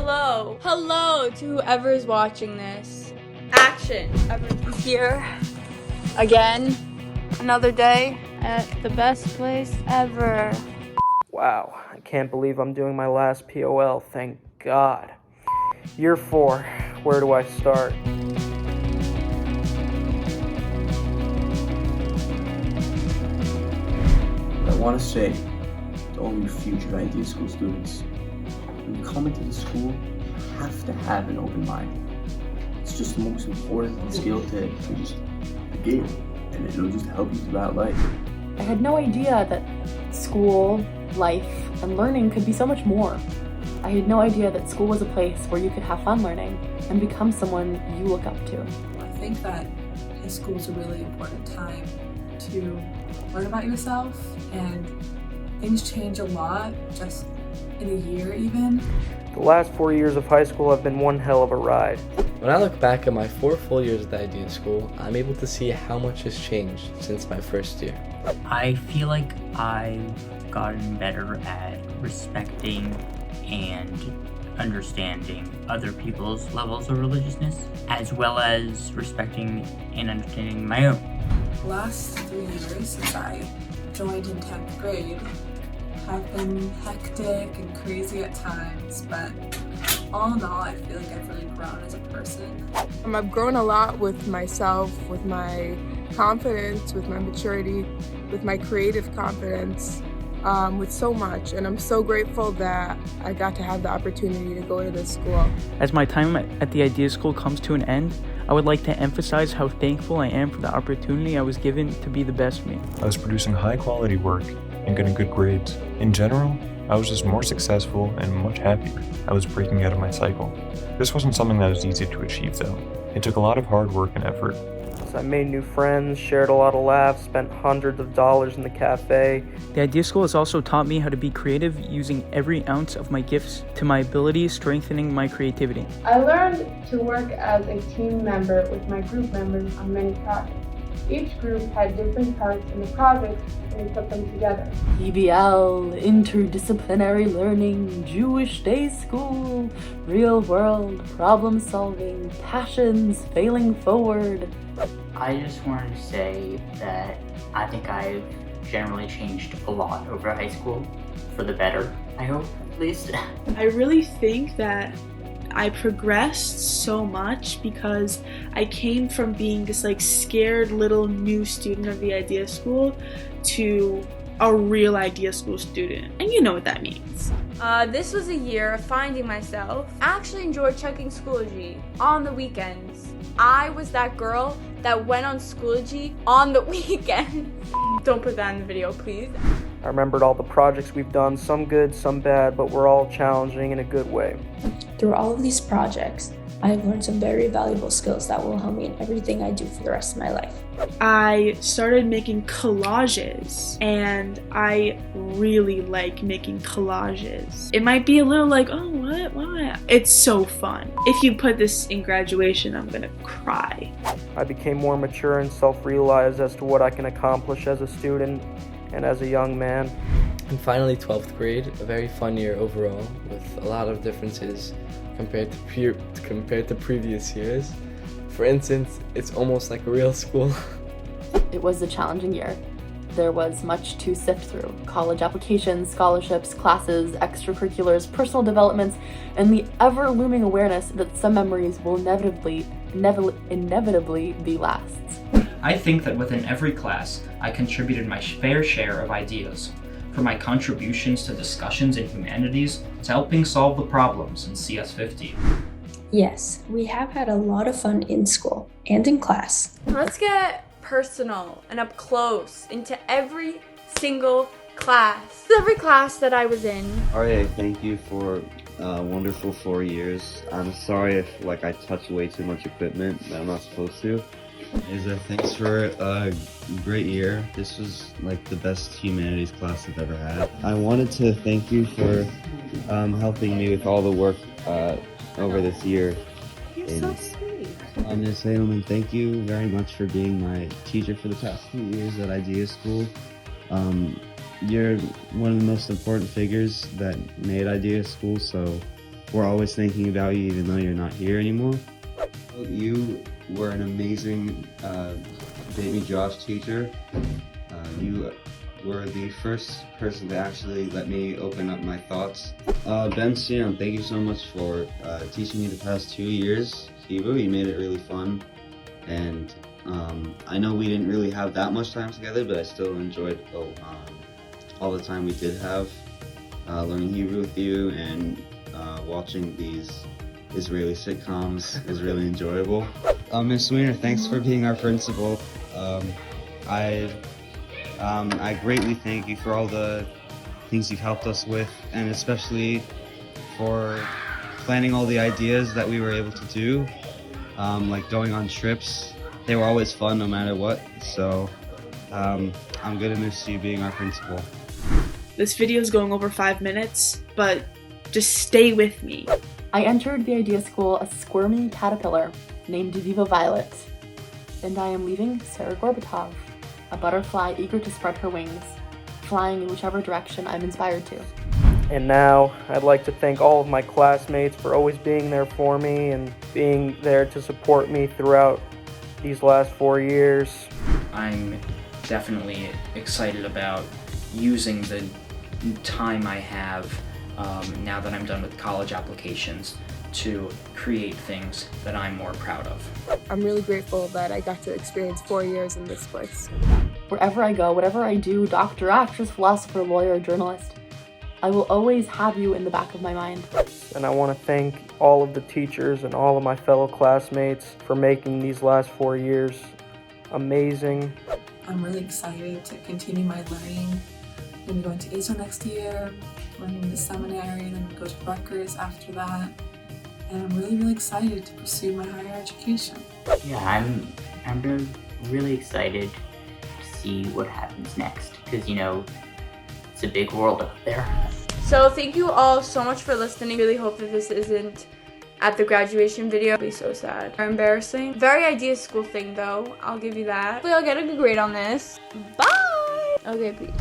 Hello to whoever's watching this. Action. Everyone's here again. Another day at the best place ever. Wow, I can't believe I'm doing my last POL, thank God. Year 4, where do I start? I want to say to all you future Idea School students, when you come into the school, you have to have an open mind. It's just the most important skill to just begin, and it'll just help you throughout life. I had no idea that school, life, and learning could be so much more. I had no idea that school was a place where you could have fun learning and become someone you look up to. I think that high school is a really important time to learn about yourself, and things change a lot just in a year even. The last 4 years of high school have been one hell of a ride. When I look back at my 4 full years at the Idea School, I'm able to see how much has changed since my first year. I feel like I've gotten better at respecting and understanding other people's levels of religiousness, as well as respecting and understanding my own. The last 3 years since I joined in 10th grade have been hectic and crazy at times, but all in all, I feel like I've really grown as a person. I've grown a lot with myself, with my confidence, with my maturity, with my creative confidence, with so much. And I'm so grateful that I got to have the opportunity to go to this school. As my time at the Idea School comes to an end, I would like to emphasize how thankful I am for the opportunity I was given to be the best me. I was producing high quality work and getting good grades. In general, I was just more successful and much happier. I was breaking out of my cycle. This wasn't something that was easy to achieve though. It took a lot of hard work and effort. So I made new friends, shared a lot of laughs, spent hundreds of dollars in the cafe. The Idea School has also taught me how to be creative, using every ounce of my gifts to my abilities, strengthening my creativity. I learned to work as a team member with my group members on many projects. Each group had different parts in the project, and we put them together. PBL, interdisciplinary learning, Jewish day school, real world, problem solving, passions, failing forward. I just wanted to say that I think I've generally changed a lot over high school, for the better, I hope, at least. I really think that I progressed so much because I came from being this scared little new student of the Idea School to a real Idea School student, and you know what that means. This was a year of finding myself. I actually enjoyed checking Schoology on the weekends. I was that girl that went on Schoology on the weekend. Don't put that in the video, please. I remembered all the projects we've done, some good, some bad, but we're all challenging in a good way. Through all of these projects, I have learned some very valuable skills that will help me in everything I do for the rest of my life. I started making collages, and I really like making collages. It might be a little like, oh, what? It's so fun. If you put this in graduation, I'm gonna cry. I became more mature and self-realized as to what I can accomplish as a student and as a young man. And finally, 12th grade, a very fun year overall, with a lot of differences compared to previous years. For instance, it's almost like a real school. It was a challenging year. There was much to sift through. College applications, scholarships, classes, extracurriculars, personal developments, and the ever-looming awareness that some memories will inevitably be lasts. I think that within every class, I contributed my fair share of ideas, from my contributions to discussions in humanities to helping solve the problems in CS50. Yes, we have had a lot of fun in school and in class. Let's get personal and up close into every single class. Every class that I was in. RA, thank you for a wonderful 4 years. I'm sorry if I touched way too much equipment that I'm not supposed to. Isa, thanks for a great year. This was the best humanities class I've ever had. I wanted to thank you for helping me with all the work over this year. You're so sweet. I'm just saying, thank you very much for being my teacher for the past few years at Idea School. You're one of the most important figures that made Idea School, so we're always thinking about you even though you're not here anymore. You were an amazing Baby Josh teacher. You were the first person to actually let me open up my thoughts. Ben Sion, thank you so much for teaching me the past 2 years Hebrew. You made it really fun, and I know we didn't really have that much time together, but I still enjoyed all the time we did have learning Hebrew with you, and watching these Israeli sitcoms is really enjoyable. Ms. Wiener, thanks for being our principal. I greatly thank you for all the things you've helped us with, and especially for planning all the ideas that we were able to do, like going on trips. They were always fun no matter what, so I'm gonna miss you being our principal. This video is going over 5 minutes, but just stay with me. I entered the Idea School a squirmy caterpillar named Viva Violet, and I am leaving Sarah Gorbatov, a butterfly eager to spread her wings, flying in whichever direction I'm inspired to. And now, I'd like to thank all of my classmates for always being there for me and being there to support me throughout these last 4 years. I'm definitely excited about using the time I have now that I'm done with college applications to create things that I'm more proud of. I'm really grateful that I got to experience 4 years in this place. Wherever I go, whatever I do, doctor, actress, philosopher, lawyer, journalist, I will always have you in the back of my mind. And I want to thank all of the teachers and all of my fellow classmates for making these last 4 years amazing. I'm really excited to continue my learning. I'm going to ISO next year, learning the seminary, and then go to Rutgers after that. And I'm really excited to pursue my higher education. Yeah, I'm really excited to see what happens next, because, you know, it's a big world out there. So thank you all so much for listening. Really hope that this isn't at the graduation video. It'll be so sad or embarrassing. Very Idea School thing though, I'll give you that. Hopefully I'll get a good grade on this. Bye! Okay, peace.